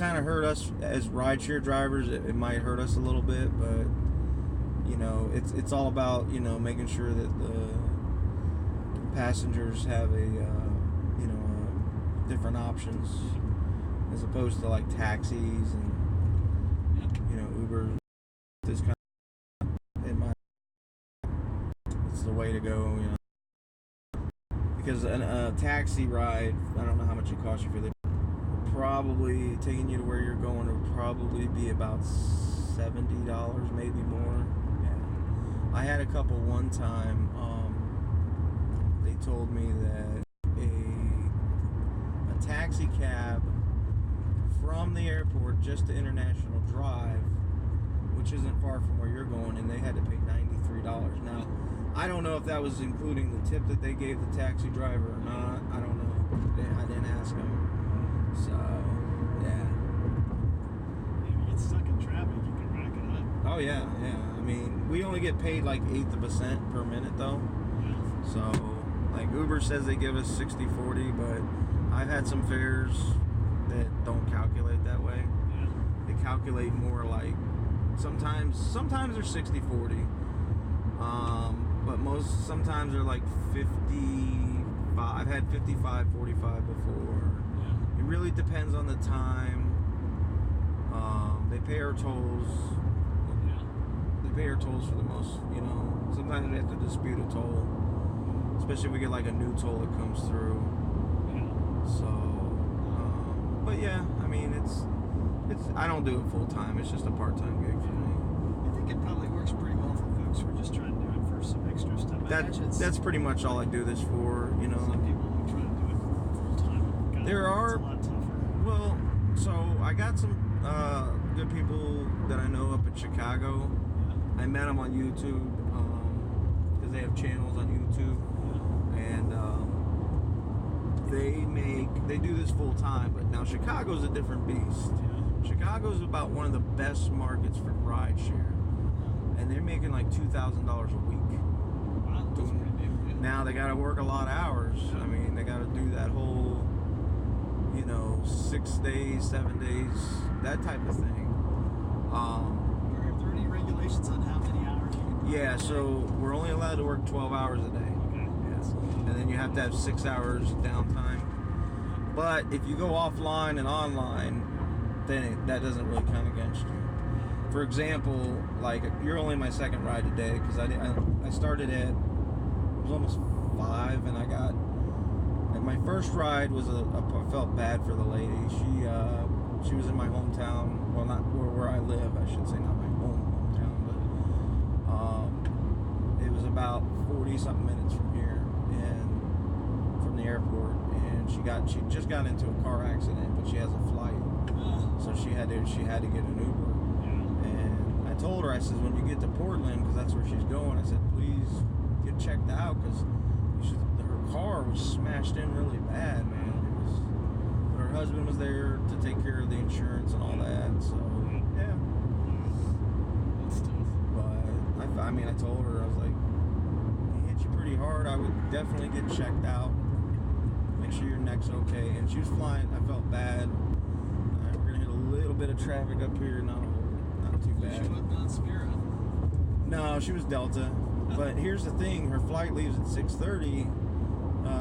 kind of hurt us as rideshare drivers. It might hurt us a little bit, but you know, it's all about, you know, making sure that the passengers have a you know, different options as opposed to like taxis and you know, Uber. This kind of, it's the way to go, you know, because a taxi ride, I don't know how much it costs you for the, probably taking you to where you're going would probably be about $70, maybe more. Yeah. I had a couple one time. They told me that a taxi cab from the airport just to International Drive, which isn't far from where you're going, and they had to pay $93. Now, I don't know if that was including the tip that they gave the taxi driver or not. I don't know. I didn't ask them. So, yeah. If you get stuck in traffic, you can rack it up. Oh, yeah, yeah. I mean, we only get paid like 1/8 of a cent per minute, though. Yeah. So, like, Uber says they give us 60/40, but I've had some fares that don't calculate that way. Yeah. They calculate more like, sometimes they're 60/40. But sometimes they're like 55. I've had 55/45 before. Yeah. It really depends on the time. They pay our tolls. Yeah. They pay our tolls for the most, you know. Sometimes we have to dispute a toll, especially if we get like a new toll that comes through. Yeah. So, but yeah, I mean, it's. I don't do it full time. It's just a part-time gig for me. I think it probably works pretty well for folks who are just trying to do it for some extra stuff. That's pretty much all I do this for, you know. Some people who try to do it full time. There are, it's a lot tougher. well, so I got some good people that I know up in Chicago. Yeah. I met them on YouTube because they have channels on YouTube, and they do this full time. But now Chicago's a different beast. Yeah. Chicago's about one of the best markets for rideshare, and they're making like $2,000 a week. Wow, that's pretty big. Yeah. Now they got to work a lot of hours. I mean, they got to do that whole, you know, 6 days, 7 days, that type of thing. Are there any regulations on how many hours you can work? Yeah, so we're only allowed to work 12 hours a day. Okay. Yes. And then you have to have 6 hours downtime. But if you go offline and online, then that doesn't really count against you. For example, like, you're only my second ride today because I started at, it was almost 5, and I got, like, my first ride was I felt bad for the lady. She was in my hometown, well, not where I live, I should say, not my hometown, but it was about 40 something minutes from here, and from the airport, and she just got into a car accident, but she has a flight. So she had to get an Uber. Yeah. And I told her, I said, when you get to Portland, because that's where she's going, I said, please get checked out, because her car was smashed in really bad, man. But her husband was there to take care of the insurance and all that. So yeah. That's tough. But I mean, I told her, I was like, he hit you pretty hard. I would definitely get checked out. Make sure your neck's okay. And she was flying. I felt bad. Little bit of traffic up here, not too bad. She wasn't on Spirit. No, she was Delta. But here's the thing: her flight leaves at 6:30.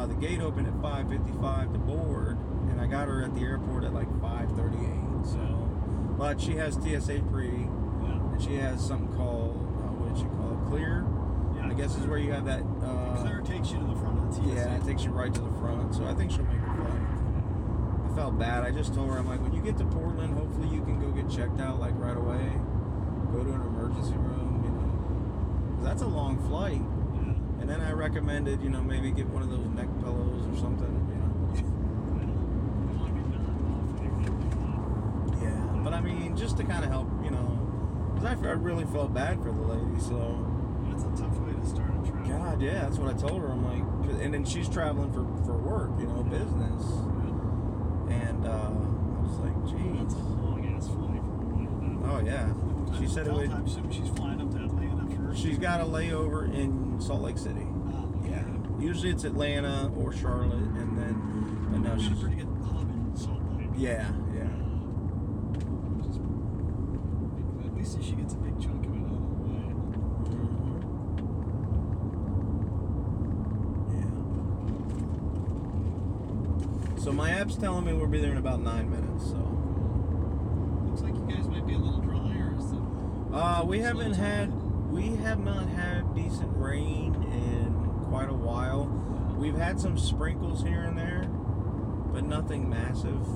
The gate opened at 5:55 to board, and I got her at the airport at like 5:38. So, but she has TSA pre, and she has something called what did she call it? Clear. Yeah, I guess is where you have that. Clear takes you to the front of the TSA. Yeah, it takes you right to the front. So I think she'll make her flight. I felt bad. I just told her, I'm like, when you get to Portland, hopefully you can go get checked out like right away. Go to an emergency room, you know. 'Cause that's a long flight. Yeah. And then I recommended, you know, maybe get one of those neck pillows or something, you know. Yeah, but I mean, just to kind of help, you know, because I really felt bad for the lady, so. That's a tough way to start a trip. God, yeah, that's what I told her. I'm like, and then she's traveling for work, you know, business. And I was like, geez. That's a long-ass flight for a while now. Oh, yeah. She said it would. I'm assuming she's flying up to Atlanta first. She's got a layover in Salt Lake City. Oh, okay. Yeah. Usually it's Atlanta or Charlotte, and then, but no, She's she's a pretty good hub in Salt Lake. Yeah, yeah. Map's telling me we'll be there in about 9 minutes. So. Looks like you guys might be a little dry, or is it? We have not had decent rain in quite a while. We've had some sprinkles here and there, but nothing massive.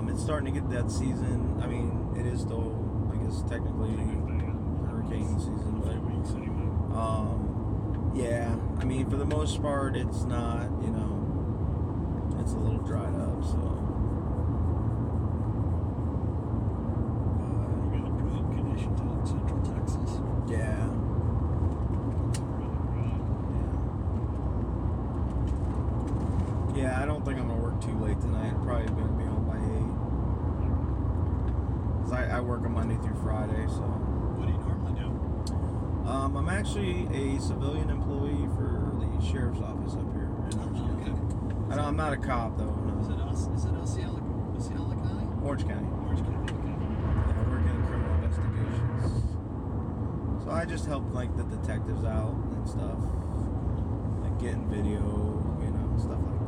It's starting to get that season. I mean, it is still, I guess, technically hurricane season, but yeah. I mean, for the most part, it's not. You know, it's a little dried up. So. You got drought conditions out in Central Texas. Yeah. Yeah, I don't think I'm gonna work too late tonight. I'm probably gonna be home by 8. 'Cause I work on Monday through Friday, so. What do you normally do? I'm actually a civilian employee for the sheriff's office up here. Okay. I'm not a cop though. No. Is it Osceola County? Orange County. Orange County. Okay. Yeah, I work in criminal investigations. So I just help like the detectives out and stuff, like getting video, you know, stuff like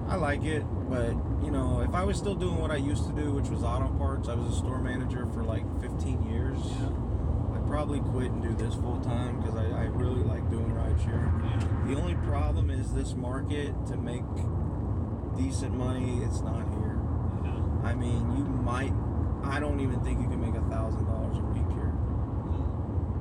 that. I like it, but you know, if I was still doing what I used to do, which was auto parts, I was a store manager for like 15 years. Yeah. I'd probably quit and do this full time because I really like doing rideshare. Yeah. The only problem is this market, to make decent money, it's not here. Yeah. I mean, I don't even think you can make $1,000 a week here.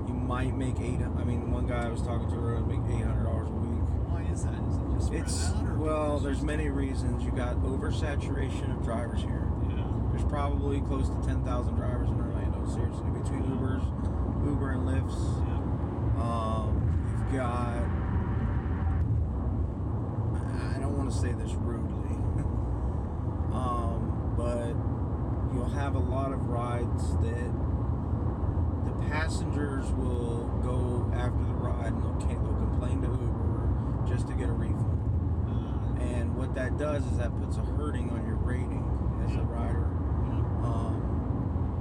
You might make one guy I was talking to earlier make $800 a week. Why is that? Is it just spread out, or Well, because there's many reasons. You got oversaturation of drivers here. Yeah. There's probably close to 10,000 drivers in Orlando, seriously, between Uber and Lyfts. Yeah. You've got, I don't want to say this rudely, but you'll have a lot of rides that the passengers will go after the ride and they'll complain to Uber just to get a refund. And what that does is that puts a hurting on your rating as a rider.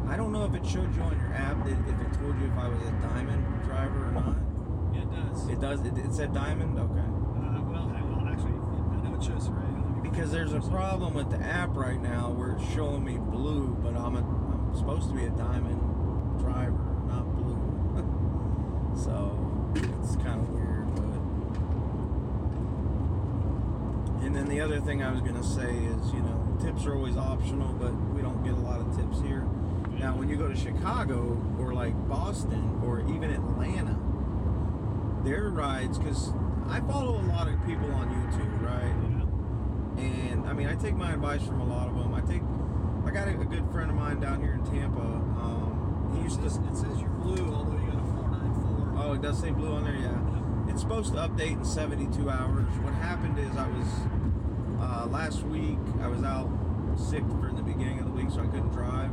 I don't know if it showed you on your app if it told you if I was a diamond driver or not. Yeah, it does. It does. It said diamond. Okay. Well, actually, I know it shows the rating. Because there's a problem with the app right now where it's showing me blue, but I'm supposed to be a diamond driver, not blue. So it's kind of weird, but. And then the other thing I was gonna say is, you know, tips are always optional, but we don't get a lot of tips here. Now, when you go to Chicago or like Boston or even Atlanta, their rides, because I follow a lot of people on YouTube, right? Yeah. And I mean, I take my advice from a lot of them. I got a good friend of mine down here in Tampa. He used to. It says you're blue, although you got a 494. Oh, it does say blue on there, yeah. It's supposed to update in 72 hours. What happened is I was last week I was out sick for the beginning of the week, so I couldn't drive.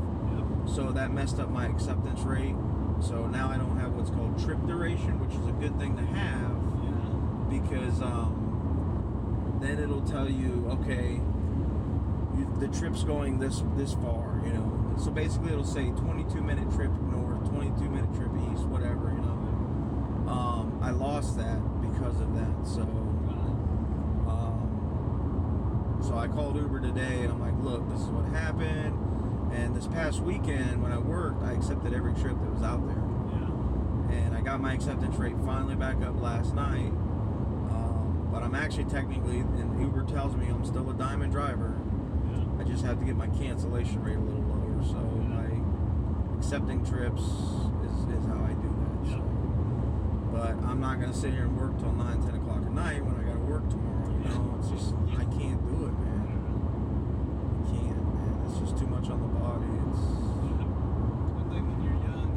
So that messed up my acceptance rate. So now I don't have what's called trip duration, which is a good thing to have, because then it'll tell you, okay, the trip's going this far, you know. So basically it'll say 22-minute trip north, 22-minute trip east, whatever, you know. I lost that because of that. So I called Uber today and I'm like, look, this is what happened. And this past weekend when I worked, I accepted every trip that was out there. And I got my acceptance rate finally back up last night. But I'm actually technically, and Uber tells me I'm still a diamond driver. I just have to get my cancellation rate a little lower. So my accepting trips is how I do that. So. But I'm not going to sit here and work till 9, 10 o'clock at night when I got to work tomorrow. You know, it's just, I can't do it, man. I can't, man. It's just too much on the body. It's. Good thing when you're young.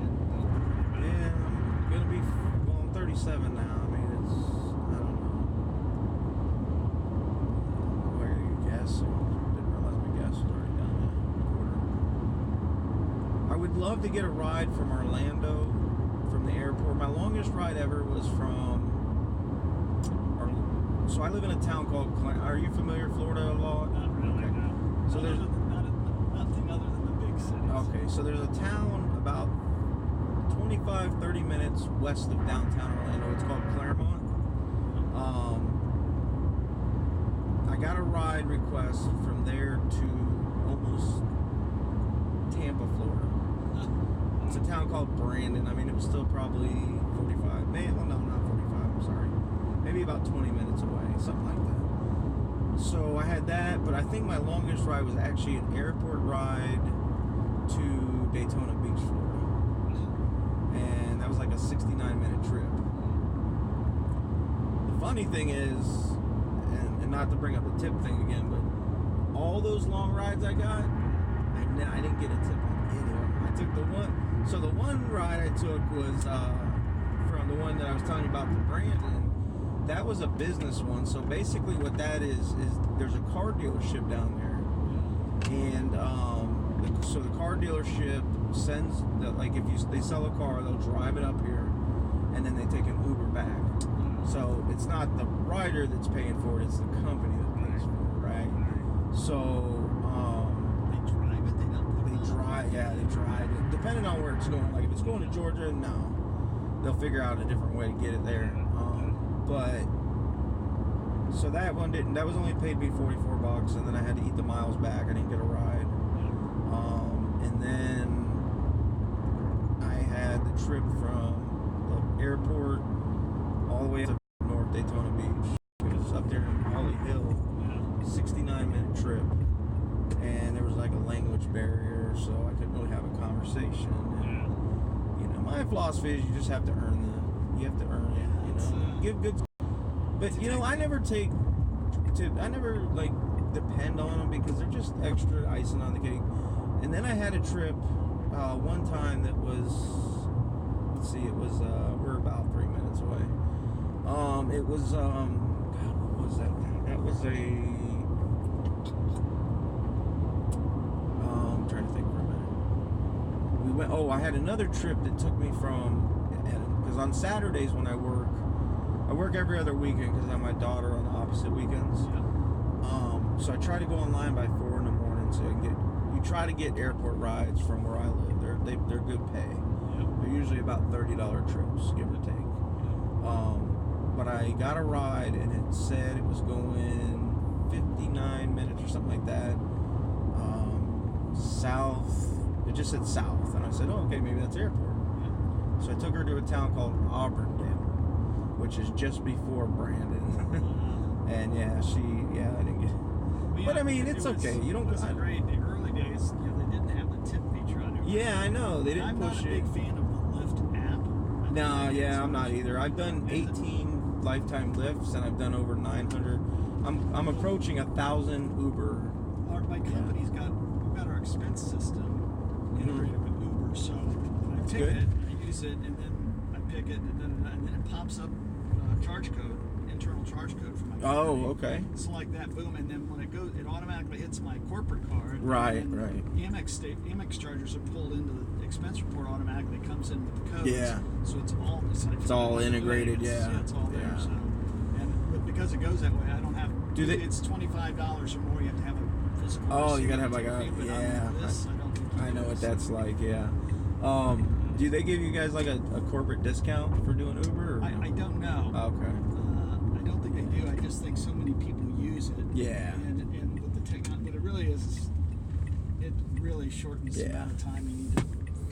Yeah, I'm going to be, well, I'm 37 now. I mean, it's, I don't know. I got to get gas soon. Didn't realize my gas was already down there. I would love to get a ride from Orlando, from the airport. My longest ride ever was from, so I live in a town called, are you familiar with Florida a lot? Not really, okay. no. So there's nothing other than the big cities. Okay, so there's a town about 25-30 minutes west of downtown Orlando. It's called Claremont. got a ride request from there to almost Tampa, Florida. It's a town called Brandon. I mean, it was still probably 45. Well, no, not 45. I'm sorry. Maybe about 20 minutes away, something like that. So I had that, but I think my longest ride was actually an airport ride to Daytona Beach, Florida. And that was like a 69-minute trip. The funny thing is, and not to bring up the tip thing again, but all those long rides I got, I didn't get a tip on any of them. I took the one, so the one ride I took was from the one that I was telling you about to Brandon. That was a business one. So basically what that is there's a car dealership down there. And so the car dealership sends, like if they sell a car, they'll drive it up here and then they take an Uber back. So it's not the rider that's paying for it, it's the company that pays for it, right? So they drive it, they drive it. Depending on where it's going. Like if it's going to Georgia, no. They'll figure out a different way to get it there. But so that one didn't. That was only paid me $44, and then I had to eat the miles back. I didn't get a ride. And then I had the trip from the airport all the way to North Daytona Beach. It was up there in Holly Hill. 69-minute trip, and there was like a language barrier, so I couldn't really have a conversation. And, you know, my philosophy is you just have to earn it. You have to earn it. You know, give good. But you know, I never like depend on them because they're just extra icing on the cake. And then I had a trip one time that was, let's see, it was we're about 3 minutes away. It was God, what was that? That was a I'm trying to think for a minute. We went. Oh, I had another trip that took me from, because on Saturdays when I work every other weekend because I have my daughter on the opposite weekends. So I try to go online by 4 in the morning so you try to get airport rides from where I live. They're good pay. They're usually about $30 trips, give or take. But I got a ride and it said it was going 59 minutes or something like that. South. It just said south, and I said, "Oh, okay, maybe that's airport." So I took her to a town called Auburndale, which is just before Brandon. And I didn't get. But I mean, it's okay. You don't. It great. The early days, they didn't have the tip feature on it. Yeah, I know they didn't push it. I'm not a big fan of the Lyft app. No, I'm not either. I've done 18 lifetime Lyfts, and I've done over 900. I'm approaching 1,000 Uber. My company's we've got our expense system integrated with Uber, so I pick it, I use it, and then I pick it, and then it pops up charge code, internal charge code for my company. Oh, okay. Select that, boom, and then when it goes, it automatically hits my corporate card. Right. Amex charges are pulled into the expense report automatically. It comes in with the codes. Yeah. So it's all integrated. It's all there. So, but because it goes that way, I don't have. It's $25 or more. You have to have a physical. Oh, you gotta have like a I know what that's like. Yeah. Do they give you guys like a corporate discount for doing Uber? Or no? I don't know. Okay. I don't think they do. I just think so many people use it. Yeah. And with the technology, but it really shortens the amount of time you need to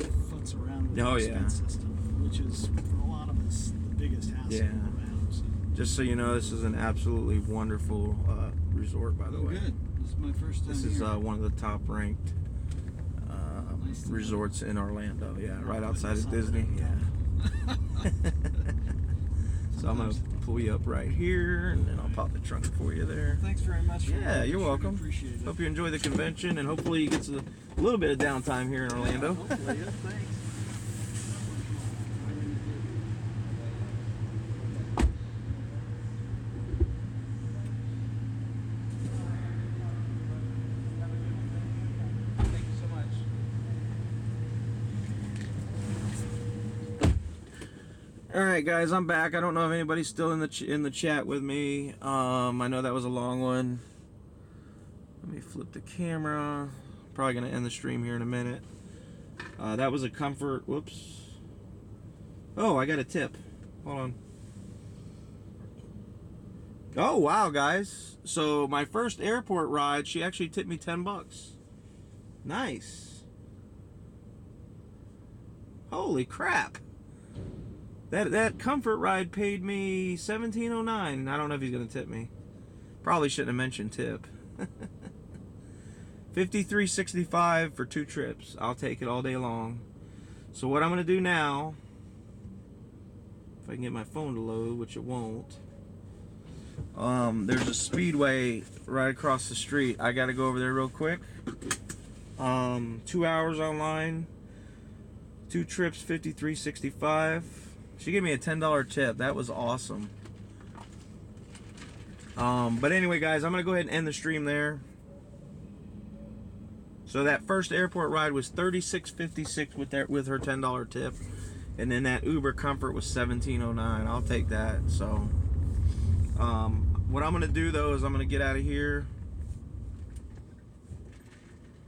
futz around with the expense system, which is for a lot of us the biggest hassle around. So. Just so you know, this is an absolutely wonderful resort, by the way. Good. This is my first time. This is one of the top ranked resorts in Orlando. Yeah, right outside of Disney. Yeah. So I'm gonna pull you up right here, and then I'll pop the trunk for you there. Thanks very much. Yeah, you're welcome. Appreciate it. Hope you enjoy the convention, and hopefully you get a little bit of downtime here in Orlando. Hopefully, thanks. All right, guys, I'm back. I don't know if anybody's still in the chat with me. I know that was a long one. Let me flip the camera. Probably gonna end the stream here in a minute. That was a comfort. Whoops. Oh, I got a tip. Hold on. Oh wow, guys! So my first airport ride, she actually tipped me $10. Nice. Holy crap! That comfort ride paid me $17.09. I don't know if he's gonna tip me. Probably shouldn't have mentioned tip. $53.65 for 2 trips. I'll take it all day long. So what I'm gonna do now, if I can get my phone to load, which it won't. There's a speedway right across the street. I gotta go over there real quick. 2 hours online, 2 trips, $53.65. She gave me a $10 tip. That was awesome. But anyway, guys, I'm gonna go ahead and end the stream there. So that first airport ride was $36.56 with her $10 tip, and then that Uber Comfort was $17.09. I'll take that. So, what I'm gonna do though is I'm gonna get out of here.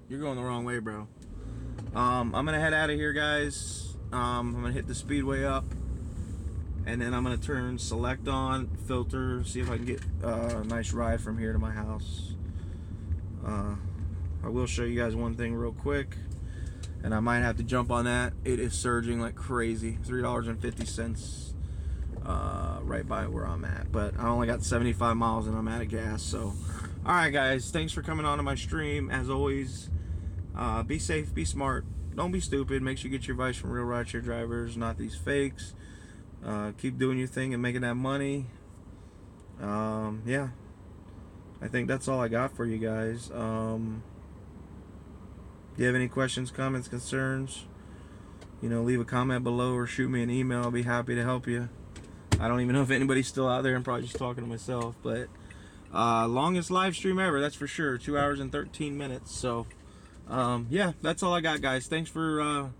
You're going the wrong way, bro. I'm gonna head out of here, guys. I'm gonna hit the speedway up, and then I'm gonna turn select on, filter, see if I can get a nice ride from here to my house. I will show you guys one thing real quick, and I might have to jump on that. It is surging like crazy. $3.50 right by where I'm at, but I only got 75 miles and I'm out of gas. So all right, guys, thanks for coming on to my stream. As always, be safe, be smart, don't be stupid. Make sure you get your advice from real rideshare drivers, not these fakes. Keep doing your thing and making that money. Yeah, I think that's all I got for you guys. If you have any questions, comments, concerns, leave a comment below or shoot me an email. I'll be happy to help you. I don't even know if anybody's still out there. I'm probably just talking to myself, but longest live stream ever, that's for sure. 2 hours and 13 minutes. So yeah, that's all I got, guys. Thanks for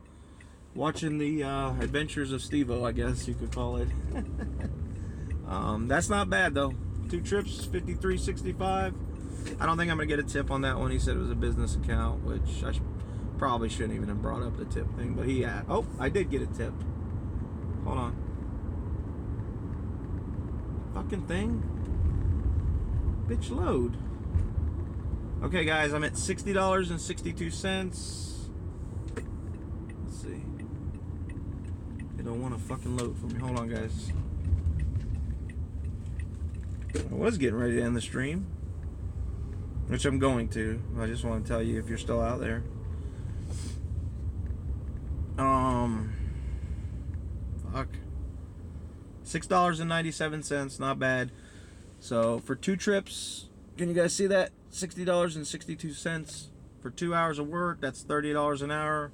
watching the adventures of Steve-O, I guess you could call it. That's not bad though. 2 trips, $53.65. I don't think I'm gonna get a tip on that one. He said it was a business account, which I probably shouldn't even have brought up the tip thing, but he had. Oh, I did get a tip. Hold on. Fucking thing. Bitch, load. Okay, guys, I'm at $60.62. Let's see. They don't want to fucking load for me. Hold on, guys. I was getting ready to end the stream, which I'm going to. I just want to tell you if you're still out there. Fuck. $6.97, not bad. So for 2 trips, can you guys see that? $60.62 for 2 hours of work. That's $30 an hour.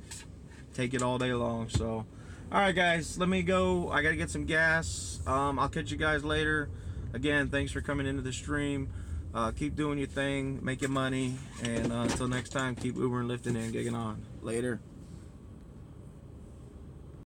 Take it all day long. So, all right, guys, let me go. I gotta get some gas. I'll catch you guys later. Again, thanks for coming into the stream. Keep doing your thing, make your money, and until next time, keep Ubering, lifting, and gigging on. Later.